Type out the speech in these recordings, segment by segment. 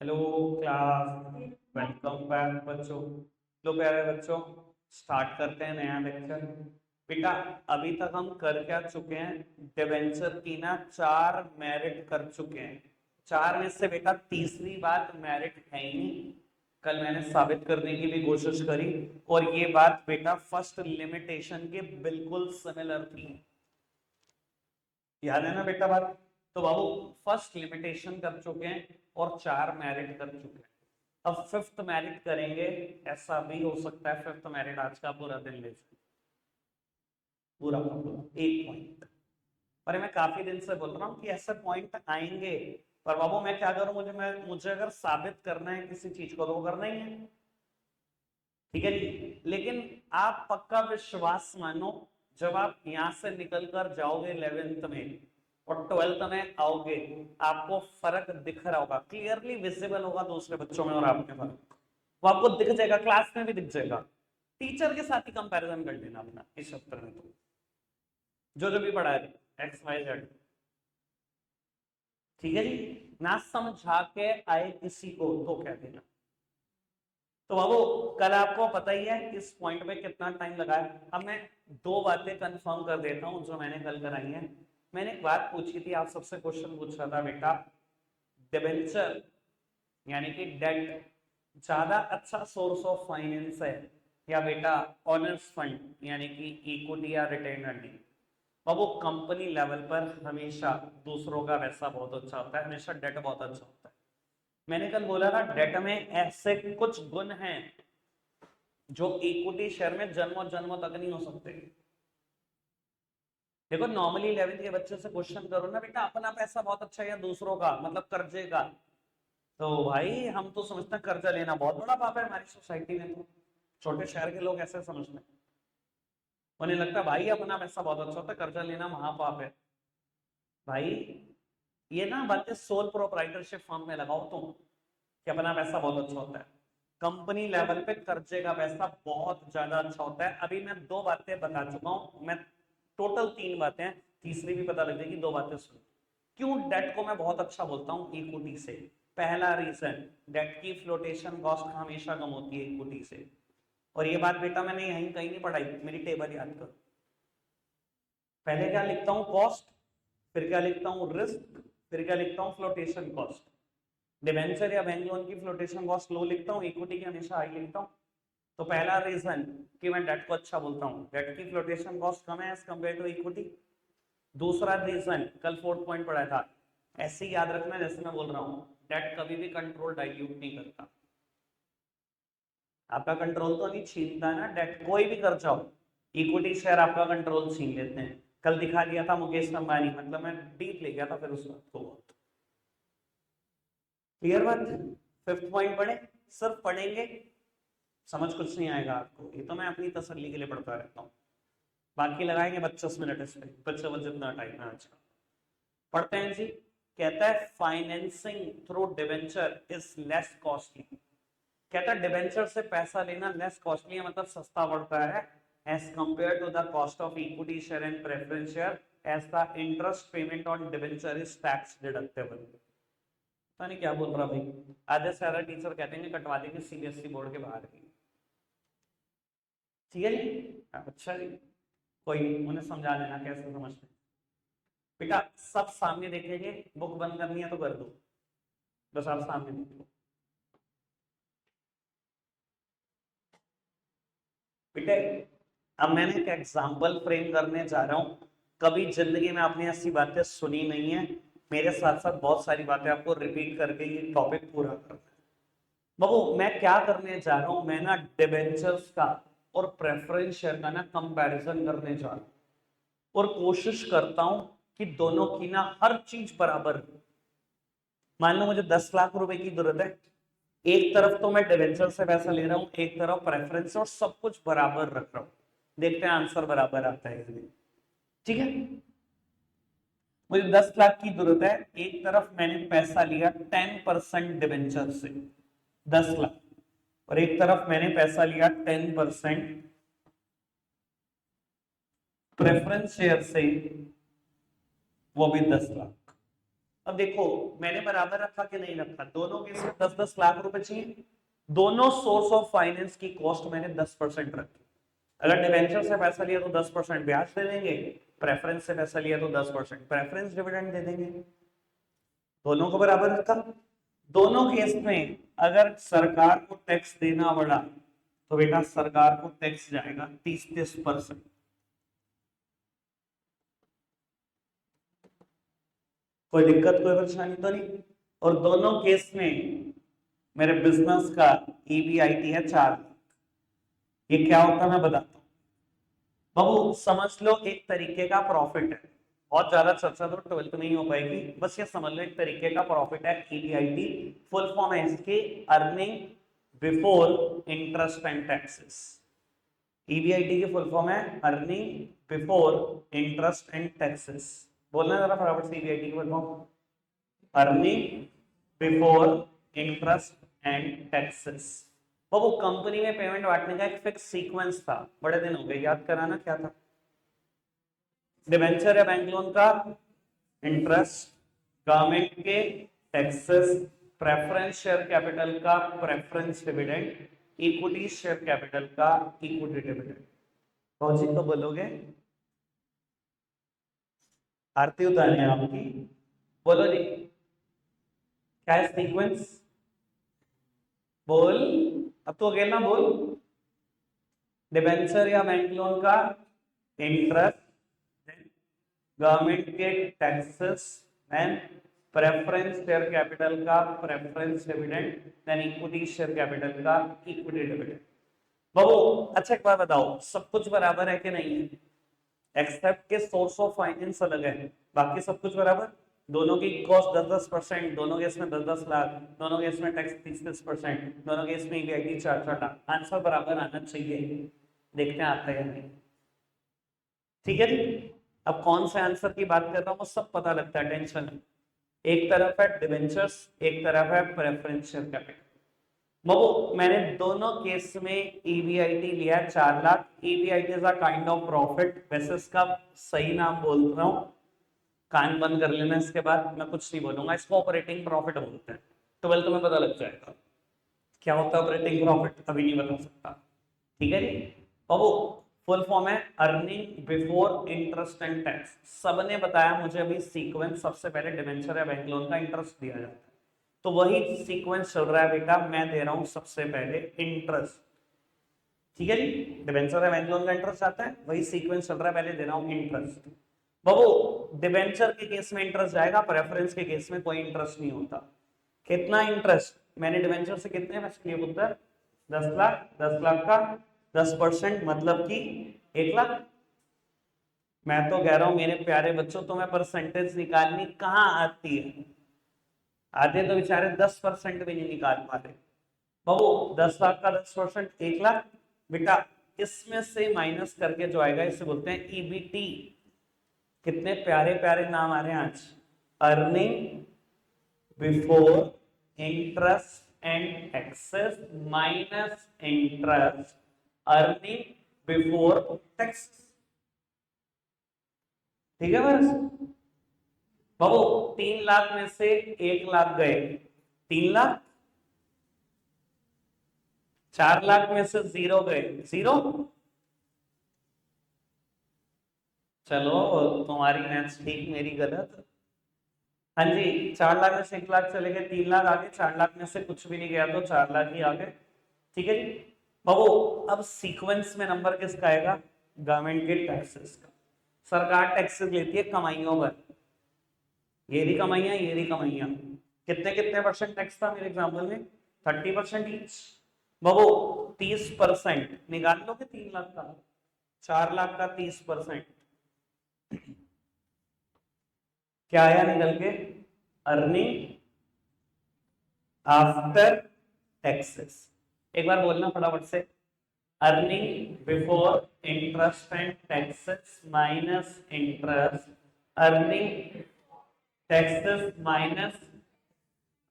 Hello class, welcome back बच्चों। लो प्यारे बच्चों, स्टार्ट करते हैं नया लेक्चर। बेटा, अभी तक हम कर क्या चुके हैं? डिवेंचर की ना 4 मेरिट कर चुके हैं। 4 में से बेटा तीसरी बात मेरिट है ही नहीं। कल मैंने साबित करने की भी कोशिश करी, और ये बात बेटा फर्स्ट लिमिटेशन के बिल्कुल सिमिलर थी। याद है ना बेटा बात? तो बाबू, फर्स्ट लिमिटेशन कर चुके हैं और 4 मेरिट कर चुके हैं। अब फिफ्थ मेरिट करेंगे। ऐसा भी हो सकता है फिफ्थ मेरिट आज का पूरा दिन ले जाए, पूरा का पूरा 1 पॉइंट। पर मैं काफी दिन से बोल रहा हूँ कि ऐसे पॉइंट आएंगे। पर बाबू मैं क्या करूं? मुझे अगर साबित करना है किसी चीज को तो वो करना ही है। ठीक है जी। लेकिन आप पक्का विश्वास मानो, जब आप यहां से निकल कर जाओगे 11th में और 12th में आओगे, आपको फर्क दिख रहा होगा, क्लियरली विजिबल होगा दूसरे बच्चों में और आप में फर्क। वो आपको दिख जाएगा, क्लास में भी दिख जाएगा। टीचर के साथ ही कंपैरिजन कर लेना अपना इस चैप्टर में। तो जो जो भी पढ़ा है एक्स वाई जेड, ठीक है जी। ना समझा के आए किसी को तो कह देना। तो बाबू, कल आपको पता ही है इस पॉइंट पे कितना टाइम लगा है। अब मैं 2 बातें कंफर्म कर देता हूं जो मैंने कल कराई हैं। मैंने एक बात पूछी थी, आप सबसे क्वेश्चन पूछ रहा था बेटा, डिबेंचर यानी कि डेट ज्यादा अच्छा सोर्स ऑफ फाइनेंस है या बेटा ऑनर्स फंड यानी कि इक्विटी या रिटेन अर्निंग? बाबू, कंपनी लेवल पर हमेशा दूसरों का पैसा बहुत अच्छा होता है, हमेशा डेट बहुत अच्छा होता है। मैंने कल बोला था डेट में ऐसे कुछ गुण हैं जो इक्विटी शेयर में जन्मों जन्मों तक नहीं हो सकते। देखो, नॉर्मली 11th के बच्चे से क्वेश्चन करो ना बेटा, अपना पैसा बहुत अच्छा है या दूसरों का, मतलब कर्जे का, तो भाई हम तो समझते हैं कर्जा लेना बहुत बड़ा पाप है हमारी सोसाइटी में। तो छोटे शहर के लोग ऐसे समझते हैं, उन्हें लगता है भाई अपना पैसा बहुत अच्छा होता है, कर्जा लेना महापाप है। भाई, ये ना बातें सोल प्रोप्राइटरशिप फॉर्म में लगाओ तुम, कि अपना पैसा बहुत अच्छा होता है। कंपनी लेवल पे कर्जे का पैसा बहुत ज्यादा अच्छा होता है। अभी मैं 2 बातें बता चुका हूं, मैं टोटल 3 बातें हैं, तीसरी भी पता लग जाएगी। 2 बातें सुन। क्यों डेट को मैं बहुत अच्छा बोलता हूं इक्विटी से? पहला रीजन, डेट की फ्लोटेशन कॉस्ट हमेशा कम होती है इक्विटी से। और ये बात बेटा मैंने यहीं कहीं नहीं पढ़ाई, मेरी टेबल याद करो। पहले क्या लिखता हूं? कॉस्ट, फिर क्या लिखता हूं? रिस्क, फिर क्या लिखता हूं? Flotation cost. डिबेंचर या बैंक लोन की फ्लोटेशन कॉस्ट लो लिखता हूं, इक्विटी की हमेशा हाई लिखता हूं। तो पहला रीजन कि मैं डेट को अच्छा बोलता हूं, डेट की फ्लोटेशन कॉस्ट कम है एज कंपेयर टू इक्विटी। दूसरा रीजन कल फोर्थ पॉइंट पढ़ा था, ऐसे ही याद रखना जैसे मैं बोल रहा हूं, डेट कभी भी कंट्रोल डाइल्यूट नहीं करता। आपका कंट्रोल तो नहीं छीनता ना डेट, कोई भी कर जाओ, इक्विटी शेयर आपका कंट्रोल छीन लेते हैं। कल दिखा दिया था मुकेश अंबानी, मतलब मैं डीप ले गया था फिर उस बात को। क्लियर बात? फिफ्थ पॉइंट पढ़े, सिर्फ पढ़ेंगे, समझ कुछ नहीं आएगा आपको, ये तो मैं अपनी तसल्ली के लिए पढ़ता रहता हूँ। बाकी लगाएंगे 25 मिनट इस पे, बच्चे बच्चे जितना टाइम है आज का। पढ़ते हैं जी। कहता है financing through debenture is less costly. कहता है डिवेंचर से पैसा लेना लेस कॉस्टली है, मतलब सस्ता पड़ता है as compare to the cost of equity share and preference share, as the interest payment on debenture is tax deductible. पता नहीं क्या बोल रहा भाई, आधे से ज्यादा टीचर कहते हैं कटवा देंगे सीबीएसई बोर्ड के बाहर की। ठीक है जी, अच्छा जी, कोई नहीं, उन्हें समझा देना कैसे समझते हैं। बेटा सब सामने देखेंगे, बुक बंद करनी है तो कर दो, बस आप सामने देख लो। बेटे, अब मैंने एक एग्जाम्पल फ्रेम करने जा रहा हूं। कभी जिंदगी में आपने ऐसी बातें सुनी नहीं है, मेरे साथ साथ बहुत सारी बातें आपको रिपीट करके ये टॉपिक पूरा करना है। बाबू मैं क्या करने जा रहा हूं, मैं ना डिबेंचर्स का और प्रेफरेंस शेयर का ना कंपैरिजन करने जा रहा हूं, और कोशिश करता हूं कि दोनों की ना हर चीज बराबर हो। मान लो मुझे 10 लाख रुपए की जरूरत है, एक तरफ तो मैं डिवेंचर से पैसा ले रहा हूं, एक तरफ प्रेफरेंस, और सब कुछ बराबर रख रहा हूं। देखते हैं आंसर बराबर आता है कि नहीं। ठीक है, मुझे 10 लाख की जरूरत है, एक तरफ मैंने पैसा लिया 10% डिवेंचर से, 10 लाख, और एक तरफ मैंने पैसा लिया 10% प्रेफरेंस शेयर से, वो भी 10 लाख। अब देखो मैंने बराबर रखा कि नहीं रखा, दोनों केस में 10-10 लाख रुपए चाहिए, दोनों सोर्स ऑफ फाइनेंस की कॉस्ट मैंने 10% रखी। अगर डिवेंचर से पैसा लिया तो 10% ब्याज दे देंगे, प्रेफरेंस से पैसा लिया तो 10% प्रेफरेंस डिविडेंड दे देंगे, दोनों को बराबर रखा। दोनों केस में अगर सरकार को टैक्स देना पड़ा तो बेटा सरकार को टैक्स जाएगा 30-30%। कोई दिक्कत कोई परेशानी तो नहीं। और दोनों केस में मेरे बिजनेस का ईबीआईटी है 4 लाख। ये क्या होता है मैं बताता हूँ बाबू, समझ लो एक तरीके का प्रॉफिट है, बहुत ज्यादा चर्चा तो 12th में ही हो पाएगी, बस ये समझ लो एक तरीके का प्रॉफिट है ईबीआईटी। फुल फॉर्म है इसकी earning before interest and taxes. EBIT की फुल फॉर्म है earning before interest and taxes. बोलना जरा फटाफट से ईबीआईटी की full form, earning before interest and taxes. वो कंपनी में पेमेंट बांटने का एक फिक्स सीक्वेंस था, बड़े दिन हो गए, याद कराना क्या था? डिबेंचर या बैंक लोन का इंटरेस्ट, गवर्नमेंट के टैक्सेस, प्रेफरेंस शेयर कैपिटल का preference dividend, equity share capital का इक्विटी डिविडेंड। कौन सी तो बोलोगे? आरती उतारनी है आपकी, बोलो जी क्या है सीक्वेंस? बोल, अब तो अकेला बोल। डिबेंचर या बैंक लोन का इंटरेस्ट, गवर्नमेंट के taxes, and preference share capital का preference dividend, then equity share capital का इक्विटी डिविडेंड। बाबू अच्छा एक बात बताओ, सब कुछ बराबर है कि नहीं है? एक्सेप्ट के सोर्स ऑफ फाइनेंस अलग है, बाकी सब कुछ बराबर। दोनों की कॉस्ट 10-10%, दोनों केस में 10-10 लाख, दोनों केस में टैक्स 30-30%, दोनों केस में ईबीआईटी 4-4 लाख, आंसर बराबर आना चाहिए। देखते हैं आता है या नहीं। ठीक है जी। अब कौन से आंसर की बात कर रहा हूँ वो सब पता लगता है, टेंशन है। एक तरफ है डिबेंचर्स, एक तरफ है प्रेफरेंस शेयर कैपिटल। बाबू मैंने दोनों केस में ईबीआईटी लिया 4 lakh. EBIT is a kind of profit, वैसे इसका सही नाम बोल रहा हूँ, कान बंद कर लेना, इसके बाद मैं कुछ नहीं बोलूंगा, इसको ऑपरेटिंग प्रॉफिट बोलते हैं। 12th में पता लग जाएगा क्या होता है ऑपरेटिंग प्रॉफिट, अभी नहीं बता सकता। ठीक है जी। बाबू फुल फॉर्म है earning before interest and tax. सबने बताया मुझे अभी सीक्वेंस, सबसे पहले डिबेंचर या बैंक लोन का इंटरेस्ट दिया जाता है, तो वही सीक्वेंस चल रहा है बेटा, मैं दे रहा हूं सबसे पहले इंटरेस्ट। ठीक है जी, डिबेंचर या बैंक लोन का इंटरेस्ट आता है, वही सीक्वेंस चल रहा है, पहले दे रहा हूं इंटरेस्ट। बाबू डिबेंचर के केस में इंटरेस्ट जाएगा, प्रेफरेंस के केस में कोई इंटरेस्ट नहीं होता। कितना इंटरेस्ट? मैंने डिबेंचर से कितने में उत्तर 10 लाख, 10 लाख का 10% मतलब कि 1 लाख। मैं तो कह रहा हूं मेरे प्यारे बच्चों, तुम्हें परसेंटेज निकालनी कहाँ आती है? आधे तो बेचारे 10% भी नहीं निकाल पा रहे। बाबू 10 लाख का 10% 1 लाख। बेटा इसमें से माइनस करके जो आएगा इसे बोलते हैं ईबीटी। कितने प्यारे प्यारे नाम आ रहे हैं आज, earning before interest and taxes minus interest earning before tax. ठीक है बस बाबू, 3 लाख में से 1 लाख गए, 3 लाख। 4 लाख में से 0 गए, 0। चलो तुम्हारी मैथ्स ठीक मेरी गलत। हाँ जी, 4 लाख में से 1 लाख चले गए, 3 लाख आ गए, 4 लाख में से कुछ भी नहीं गया तो 4 लाख ही आ गए। ठीक है जी। बाबू अब सीक्वेंस में नंबर किसका आएगा? गवर्नमेंट के टैक्सेस का। सरकार टैक्सेस लेती है कमाइयों पर, ये भी कमाइयां ये भी कमाइयां। कितने कितने परसेंट टैक्स था मेरे एग्जाम्पल में? 30% ईच। बाबू 30% निकाल लो कि 3 लाख का, 4 लाख का 30% क्या आया निकल के? Earning after taxes. एक बार बोलना फटाफट से, earning before interest and taxes minus interest earning taxes minus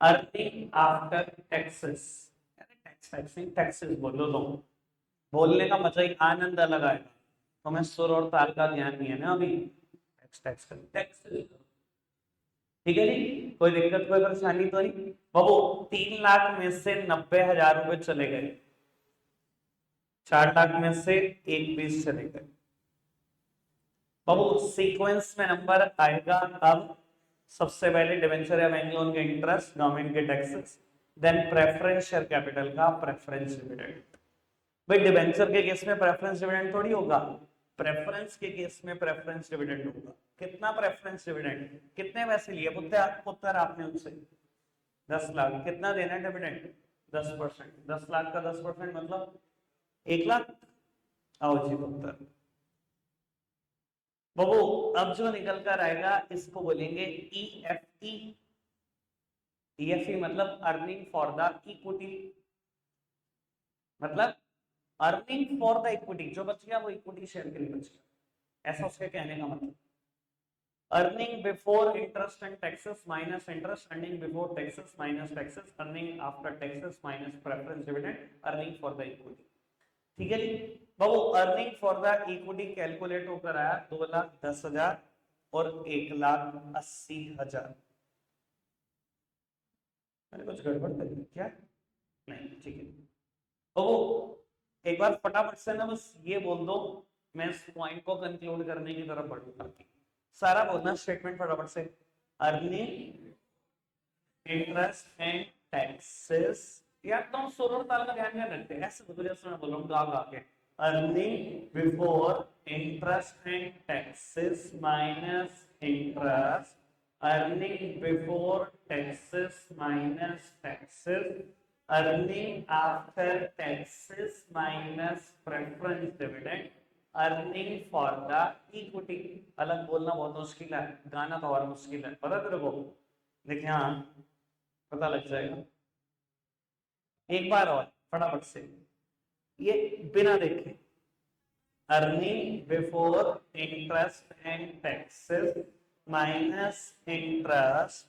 earning after taxes. Tax taxing taxes बोलो तो बोलने का मजा ही आनंद अलग आएगा। तो मैं सुर और ताल का ध्यान नहीं है ना अभी, टैक्स टैक्स टैक्सेस। ठीक है जी, कोई दिक्कत कोई परेशानी तो नहीं बाबू। 3 लाख में से 90,000 रुपए चले गए, 4 लाख में से 1 20 चले गए। बाबू सीक्वेंस में नंबर आएगा अब, सबसे पहले डिवेंचर या बैंक लोन के इंटरेस्ट, गवर्नमेंट के taxes, then preference share capital का प्रेफरेंस डिविडेंड। भाई डिवेंचर के केस में प्रेफरेंस डिविडेंड थोड़ी होगा, प्रेफरेंस के केस में प्रेफरेंस डिविडेंड होगा। कितना प्रेफरेंस डिविडेंड, कितने पैसे लिए पुत्र आपने उनसे? 10 लाख। कितना देना है डिविडेंड? 10%। 10 लाख का 10% मतलब 1 लाख। आओ जी पुत्र बाबू, अब जो निकल कर आएगा इसको बोलेंगे EFE। EFE मतलब अर्निंग फॉर द इक्विटी, मतलब अर्निंग फॉर द इक्विटी, जो बच गया वो इक्विटी शेयर के लिए बच गया, ऐसा उसके कहने का मतलब। Earning before interest and taxes minus interest, earning before taxes minus taxes, earning after taxes minus preference dividend, earning for the equity. ठीक है जी बाबू, earning for the equity calculate होकर आया 2,10,000 और 1,80,000। मैंने कुछ गड़बड़ कर दी क्या? नहीं, ठीक है बाबू, एक बार फटाफट से ना बस ये बोल दो, मैं इस पॉइंट को कंक्लूड करने की तरफ बढ़ूंगा। सारा बोलना स्टेटमेंट फटाफट से। अर्निंग, इंटरेस्ट एंड टैक्सेस, या तुम सुर ताल का ध्यान रखते हैं, ऐसे तो जैसे मैं बोल रहा हूँ गा गा के। Earning before interest and taxes minus interest, earning before taxes minus taxes, earning after taxes minus preference dividend, earning for the equity. अलग बोलना बहुत मुश्किल है, गाना तो और मुश्किल है, पता तेरे को? देखिए हाँ, पता लग जाएगा। एक बार और फटाफट से, ये बिना देखे। Earning before interest and taxes minus interest,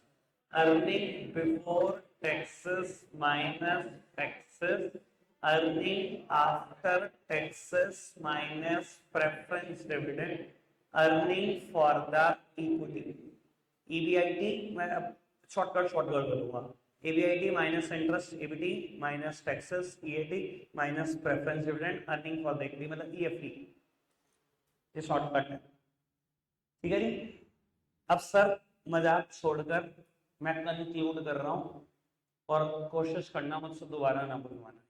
earning before taxes minus taxes, earning after taxes minus preference dividend, earning for the equity. EBIT मैं अब शॉर्टकट करूंगा। EBIT minus interest, EBT minus taxes, EAT minus preference dividend, earning for the equity मतलब EFE। ये shortcut है, ठीक है जी। अब sir मजाक छोड़कर मैं कंक्लूड कर रहा हूं, और कोशिश करना मुझसे दोबारा ना बुलवाना,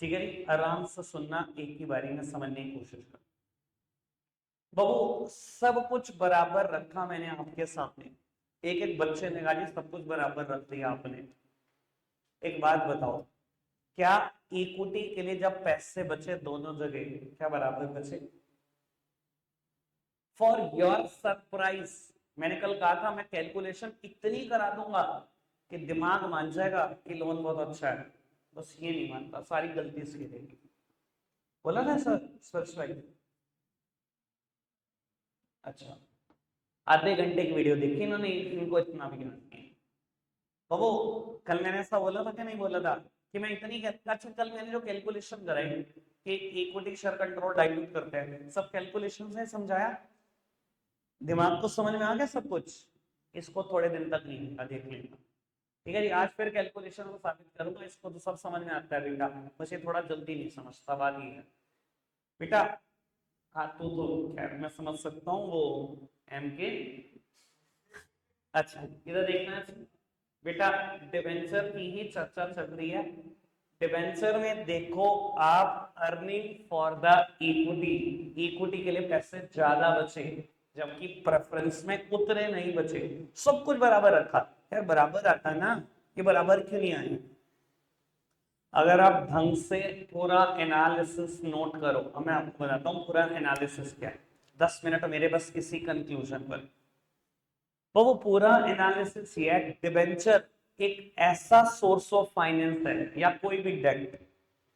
ठीक है जी। आराम से सुनना, एक ही बारी में समझने की कोशिश कर। बाबू सब कुछ बराबर रखा मैंने आपके सामने, एक एक बच्चे ने कहा जी सब कुछ बराबर रख दिया आपने। एक बात बताओ, क्या इक्विटी के लिए जब पैसे बचे दोनों जगह क्या बराबर बचे? फॉर योर सरप्राइज मैंने कल कहा था मैं कैलकुलेशन इतनी करा दूंगा कि दिमाग मान जाएगा कि लोन बहुत अच्छा है, बस ये नहीं मानता, सारी गलती इसकी रहेगी। बोला ना सर स्पर्श भाई? अच्छा, आधे घंटे की वीडियो देखी इन्होंने, इनको इतना भी ज्ञान नहीं। बाबू कल मैंने ऐसा बोला था कि नहीं बोला था कि मैं इतनी, अच्छा कल मैंने जो कैलकुलेशन कराई कि इक्विटी शेयर कंट्रोल डाइल्यूट करते हैं, सब कैलकुलेशन से समझाया, दिमाग को समझ में आ गया सब कुछ? इसको थोड़े दिन तक नहीं होगा, देख लेना, ठीक है जी। आज फिर कैलकुलेशन को साबित करूंगा, इसको तो सब समझ में आता है बेटा, बस ये थोड़ा जल्दी नहीं समझता, बात ही है बेटा। हाँ तू तो खैर मैं समझ सकता हूँ, वो MK। अच्छा इधर देखना है बेटा, डिबेंचर की ही चर्चा चल रही है। डिबेंचर में देखो आप, earning for the equity, equity के लिए पैसे ज्यादा बचे, जबकि प्रेफरेंस में उतने नहीं बचे। सब कुछ बराबर रखा यार, बराबर आता ना, ये बराबर क्यों नहीं आए? अगर आप ढंग से पूरा एनालिसिस नोट करो, अब मैं आपको बताता हूँ पूरा एनालिसिस क्या है, 10 मिनट मेरे बस इसी कंक्लूजन पर। तो वो पूरा एनालिसिस ये है, डिबेंचर एक ऐसा सोर्स ऑफ फाइनेंस है, या कोई भी डेट,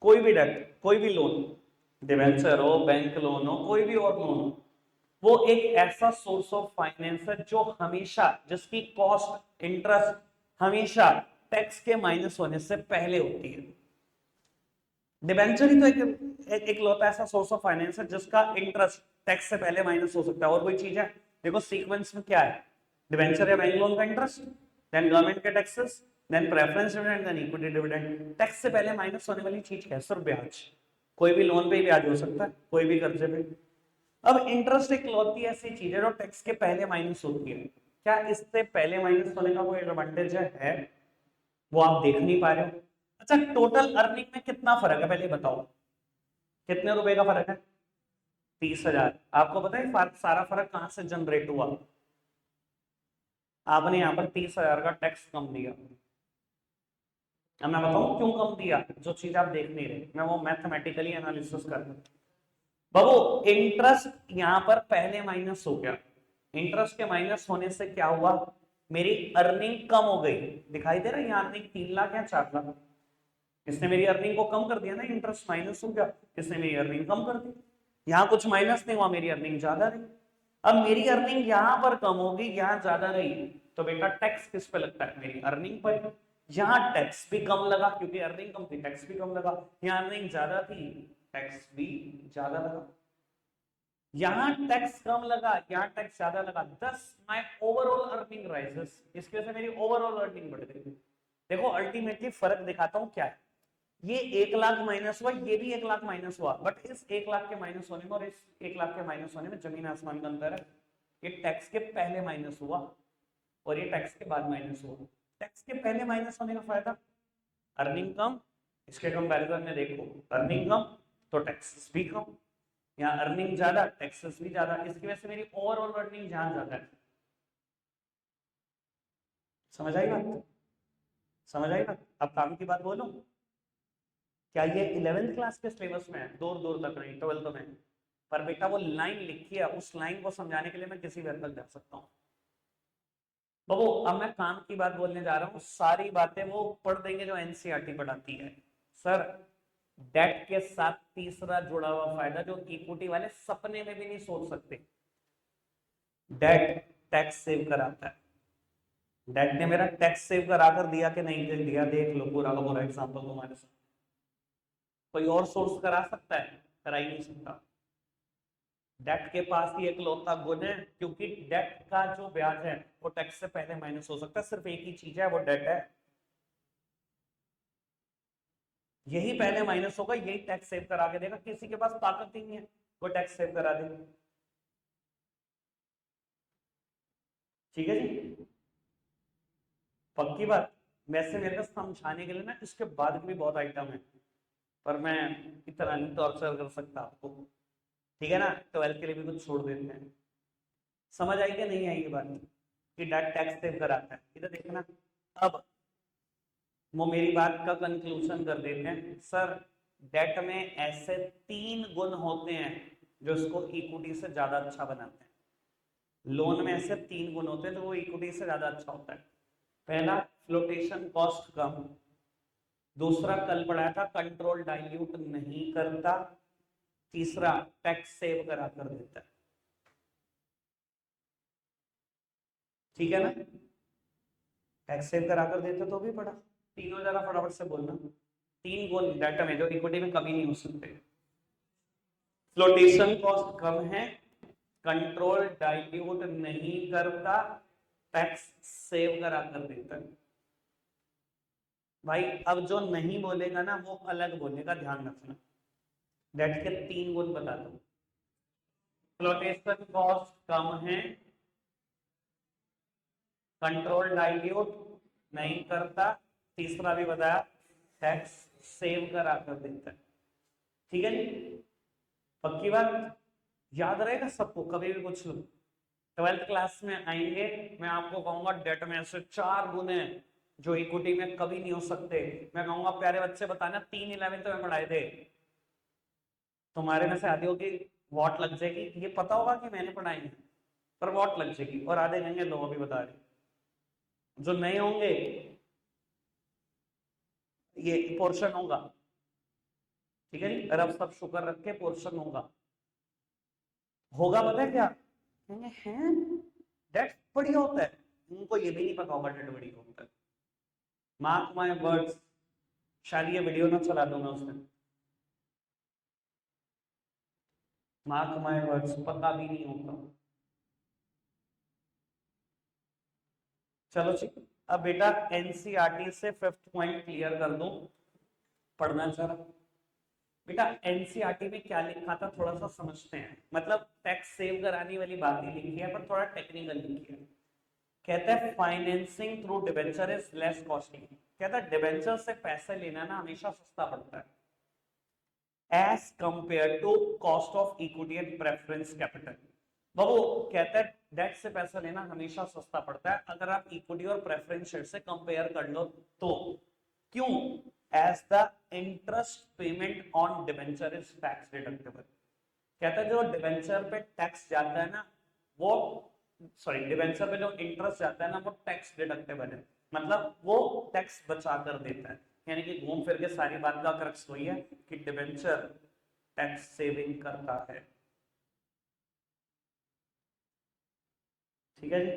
कोई भी डेट, कोई भी लोन, डिबेंचर हो, बैंक लोन हो, कोई भी और लोन हो, वो एक ऐसा सोर्स ऑफ फाइनेंस है जो हमेशा, जिसकी कॉस्ट इंटरेस्ट हमेशा टैक्स के माइनस होने से पहले होती है। डिबेंचर ही तो एक लौता ऐसा सोर्स ऑफ फाइनेंस है जिसका इंटरेस्ट टैक्स से पहले माइनस हो सकता है। और कोई चीज है? देखो सीक्वेंस में क्या है, डिवेंचर या बैंक लोन का इंटरेस्ट, देन गवर्नमेंट के taxes, then preference dividend, then equity dividend. Tax से पहले माइनस होने वाली चीज क्या है? सिर्फ ब्याज। कोई भी लोन पे ही ब्याज हो सकता है, कोई भी कर्जे पे। अब इंटरेस्ट एक लौती ऐसी चीज है जो टैक्स के पहले माइनस होती है। क्या इससे पहले माइनस होने का कोई एडवांटेज है? वो आप देख नहीं पा रहे हो। अच्छा, टोटल अर्निंग में कितना फर्क है पहले बताओ, कितने रुपए का फर्क है? 30,000। आपको पता है सारा फर्क कहां से जनरेट हुआ? आपने यहाँ पर 30,000 का टैक्स कम दिया। अब मैं बताऊं क्यों कम दिया, जो चीज आप देख नहीं रहे, मैं वो मैथमेटिकली एनालिसिस कर रहा हूं। बाबू, इंटरेस्ट यहाँ पर पहले माइनस हो गया। इंटरेस्ट के माइनस होने से क्या हुआ? मेरी अर्निंग कम हो गई। दिखाई दे रहा है यहाँ अर्निंग 3 लाख या 4 लाख? इसने मेरी अर्निंग को कम कर दिया ना, इंटरेस्ट माइनस हो गया, इसने मेरी अर्निंग कम कर दी। यहाँ कुछ माइनस नहीं हुआ, मेरी अर्निंग ज्यादा रही। अब मेरी अर्निंग यहाँ पर कम होगी, यहाँ ज्यादा रही, तो बेटा टैक्स किस पे लगता है? मेरी अर्निंग पर। यहाँ टैक्स भी कम लगा क्योंकि अर्निंग कम थी, टैक्स भी कम लगा। यहाँ अर्निंग ज्यादा थी, टैक्स भी ज्यादा लगा। यहाँ टैक्स कम लगा, यहाँ टैक्स ज्यादा लगा, दस माय ओवरऑल अर्निंग राइजेस। इसकी वजह से मेरी ओवरऑल अर्निंग बढ़ गई। देखो अल्टीमेटली फर्क दिखाता हूँ क्या है। ये 1 लाख माइनस हुआ, ये भी 1 लाख माइनस हुआ, बट इस 1 लाख के माइनस होने में और इस 1 लाख के माइनस होने में जमीन आसमान का अंतर है। ये टैक्स के पहले माइनस हुआ और ये टैक्स के बाद माइनस हुआ। टैक्स के पहले माइनस होने का फायदा, अर्निंग कम। इसके कंपैरिजन में देखो, अर्निंग कम तो टैक्सेस भी कम। यहाँ अर्निंग ज्यादा, टैक्सेस भी ज्यादा, इसकी वजह से मेरी ओवरऑल अर्निंग जहां ज्यादा है। समझ आई बात? समझ आई बात? अब काम की बात बोलूं, क्या ये 11th क्लास के सिलेबस में है? दूर दूर तक नहीं, 12th में। पर बेटा वो लाइन लिखी है, उस लाइन को समझाने के लिए मैं किसी भी हद तक जा सकता हूँ। बाबू, अब मैं काम की बात बोलने जा रहा हूँ। सारी बातें वो पढ़ देंगे जो एनसीईआरटी पढ़ाती है। सर, डेट के साथ तीसरा जुड़ा हुआ फायदा जो इक्विटी वाले सपने में भी नहीं सोच सकते, डेट टैक्स सेव कराता है। डेट ने मेरा टैक्स सेव करा कर दिया कि नहीं दिया? देख लो पूरा का पूरा एग्जाम्पल तुम्हारे साथ। कोई और सोर्स करा सकता है? करा ही नहीं सकता। डेट के पास ही एकलौता गुण है, क्योंकि डेट का जो ब्याज है वो टैक्स से पहले माइनस हो सकता है। सिर्फ एक ही चीज है, वो डेट है। यही पहले माइनस होगा, यही टैक्स सेव करा के देगा। किसी के पास ताकत ही नहीं है वो टैक्स सेव करा दे। ठीक है जी, पक्की बात। वैसे मेरे को समझाने के लिए ना इसके बाद भी बहुत आइटम है, पर मैं इतना नहीं टॉर्चर कर सकता आपको। ठीक है ना, 12th के लिए भी कुछ छोड़ देते हैं। समझ आई कि नहीं आई ये बात कि डेट टैक्स सेव कराता है? इधर देखना। अब वो मेरी बात का कंक्लूजन कर देते हैं। सर, डेट में ऐसे 3 गुण होते हैं जो इसको इक्विटी से ज्यादा अच्छा बनाते हैं। लोन में ऐसे 3 गुण होते हैं जो वो इक्विटी से ज्यादा अच्छा होता है। पहला, फ्लोटेशन कॉस्ट कम। दूसरा, कल पढ़ाया था, कंट्रोल डाइल्यूट नहीं करता। तीसरा, टैक्स सेव करा कर देता है। ठीक है ना? टैक्स सेव करा कर देते तो भी पढ़ा। तीनों जरा फटाफट से बोलना। 3 गुण डाटा में जो इक्विटी में कभी नहीं हो सकते। फ्लोटेशन कॉस्ट कम है, कंट्रोल डाइल्यूट नहीं करता, टैक्स सेव करा कर देता है। भाई अब जो नहीं बोलेगा ना वो अलग बोलेगा, ध्यान रखना। डेट के 3 गुण बता दो। फ्लोटेशन कॉस्ट कम है, कंट्रोल डाइल्यूट नहीं करता, तीसरा भी बताया, टैक्स सेव करा कर देता है। ठीक है जी, पक्की बात। याद रहेगा सबको, कभी भी पूछ लो। 12th क्लास में आएंगे, मैं आपको कहूंगा डेट में ऐसे 4 गुण हैं जो इक्विटी में कभी नहीं हो सकते। मैं कहूंगा प्यारे बच्चे बताना, 3 11th में पढ़ाए थे। तुम्हारे में से आधे होगी वॉट लग जाएगी, ये पता होगा कि मैंने पढ़ाई है, पर वॉट लग जाएगी। और आधे कहेंगे लो अभी बता रहे। जो नए होंगे ये पोर्शन होगा। ठीक है जी, रब सब शुक्र रख के पोर्शन होगा। होगा पता है क्या? कहेंगे हैं डेट बढ़िया होता है। उनको ये भी नहीं पता होगा डेट बढ़िया होता है। मार्क माय वर्ड्स, शायद ये वीडियो ना चला दूंगा उसमें। मार्क माय वर्ड्स, पता भी नहीं होगा। चलो जी, अब बेटा एनसीईआरटी से फिफ्थ पॉइंट क्लियर कर दो, पढ़ना जरा। बेटा एनसीईआरटी में क्या लिखा था थोड़ा सा समझते हैं, मतलब टैक्स सेव कराने वाली बात ही लिखी है पर थोड़ा टेक्निकल लिखी है। कहता है financing through debenture is less costly. कहता है डिबेंचर से पैसे लेना ना हमेशा सस्ता पड़ता है as compare to cost of equity and preference capital. बाबू कहता है डेट से पैसा लेना हमेशा सस्ता पड़ता है अगर आप इक्विटी और प्रेफरेंस शेयर से कंपेयर कर लो तो। क्यों? As the interest payment on debenture is tax deductible. कहता है जो डिबेंचर पे टैक्स जाता है ना वो, सॉरी डिबेंचर पे जो इंटरेस्ट जाता है ना वो टैक्स डिडक्टेबल है, मतलब वो टैक्स बचा कर देता है। यानी कि घूम फिर के सारी बात का क्रक्स वही है कि डिबेंचर टैक्स सेविंग करता है। ठीक है जी।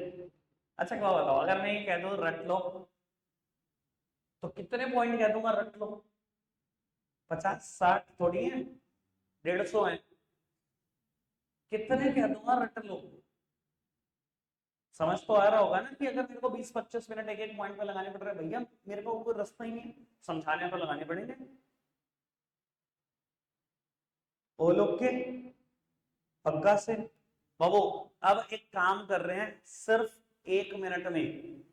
अच्छा क्या बताओ, अगर मैं ये कह दूं रट लो तो कितने पॉइंट कह दूंगा रट लो? 50 60 थोड़ी है, 150 है। कितने कह दूंगा रट लो? समझ तो आ रहा होगा ना कि अगर मेरे को 20 25 मिनट एक एक पॉइंट पे लगाने पड़ रहे हैं भैया, मेरे को कोई रास्ता ही नहीं है, समझाने तो लगाने पड़ेंगे। बोलो के पक्का से। बाबू अब एक काम कर रहे हैं, सिर्फ 1 मिनट में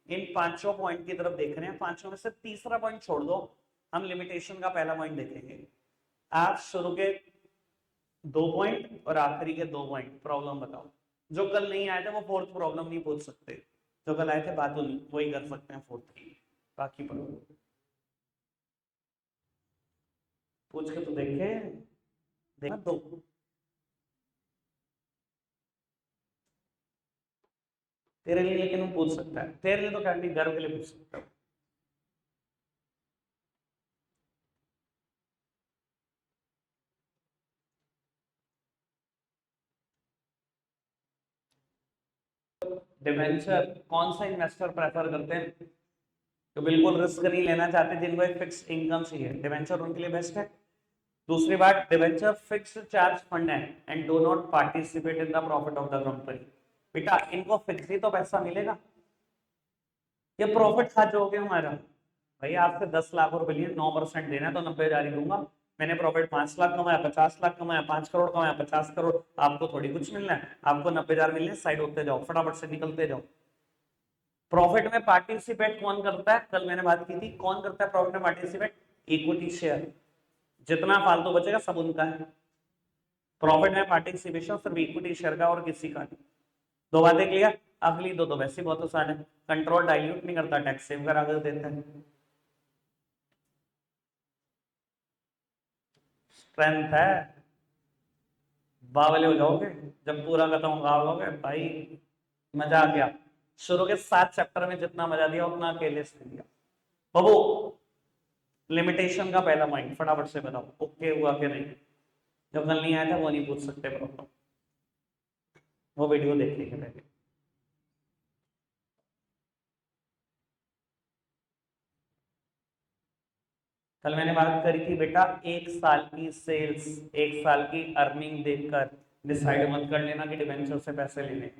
इन पांचों पॉइंट की तरफ देख रहे हैं, पांचों में से तीसरा पॉइंट छोड़ दो, हम लिमिटेशन का पहला पॉइंट देखेंगे। आप शुरू के 2 पॉइंट और आखिरी के 2 पॉइंट प्रॉब्लम बताओ। जो कल नहीं आए थे वो फोर्थ प्रॉब्लम नहीं पूछ सकते, जो कल आए थे बात नहीं वही कर सकते हैं फोर्थ की। बाकी पढ़ो, पूछ के तो देखे, देखा दो। तेरे लिए लेकिन वो पूछ सकता है, तेरे लिए तो खैर नहीं, गर्व के लिए पूछ सकता है। डिवेंचर कौन सा इन्वेस्टर प्रेफर करते हैं? तो बिल्कुल रिस्क नहीं लेना चाहते, जिनको एक फिक्स इनकम चाहिए, डिवेंचर उनके लिए बेस्ट है। दूसरी बात, डिवेंचर फिक्स चार्ज फंड है and do not participate in the profit of the company. बेटा इनको फिक्स ही तो पैसा मिलेगा, ये प्रॉफिट खा जाओगे हमारा। भाई आपसे 10 लाख रुपए लिए 9% देना है तो 90,000 ही दूंगा। मैंने प्रॉफिट 5 लाख कमाया, 50 लाख कमाया, 5 करोड़ कमाया, 50 करोड़, आपको थोड़ी कुछ मिलना है, आपको 90,000 मिलने, साइड होते जाओ, फटाफट से निकलते जाओ। प्रॉफिट में पार्टिसिपेट कौन करता है? कल मैंने बात की थी, कौन करता है प्रॉफिट में पार्टिसिपेट? Equity share. जितना फालतू बचेगा सब उनका है। प्रॉफिट में पार्टिसिपेशन सिर्फ इक्विटी शेयर का और किसी का नहीं। दो बातें क्लियर। अगली दो तो वैसे बहुत आसान है, कंट्रोल डाइल्यूट नहीं करता, टैक्स सेव करा कर देता है। स्ट्रेंथ है, बावले हो जाओगे जब पूरा खत्म होगा भाई। मजा आ गया, शुरू के 7 चैप्टर में जितना मजा दिया उतना अकेले से दिया। बाबू लिमिटेशन का पहला पॉइंट फटाफट से बताओ, ओके हुआ कि नहीं? जो कल नहीं आया था वो नहीं पूछ सकते प्रॉब्लम, वो वीडियो देखेंगे पहले। कल मैंने बात करी थी बेटा, 1 साल की सेल्स, 1 साल की अर्निंग देखकर डिसाइड मत कर लेना कि डिवेंचर से पैसे लेने।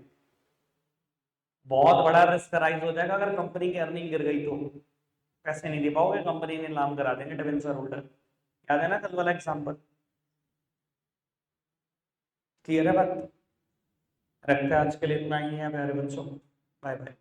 बहुत बड़ा रिस्क राइज हो जाएगा अगर कंपनी की अर्निंग गिर गई तो पैसे नहीं दे पाओगे, कंपनी ने नाम करा देंगे डिवेंचर होल्डर। याद है ना कल वाला एग्जाम्पल? क्लियर है बात? रखते हैं आज के लिए इतना ही है प्यारे बच्चों, बाय बाय।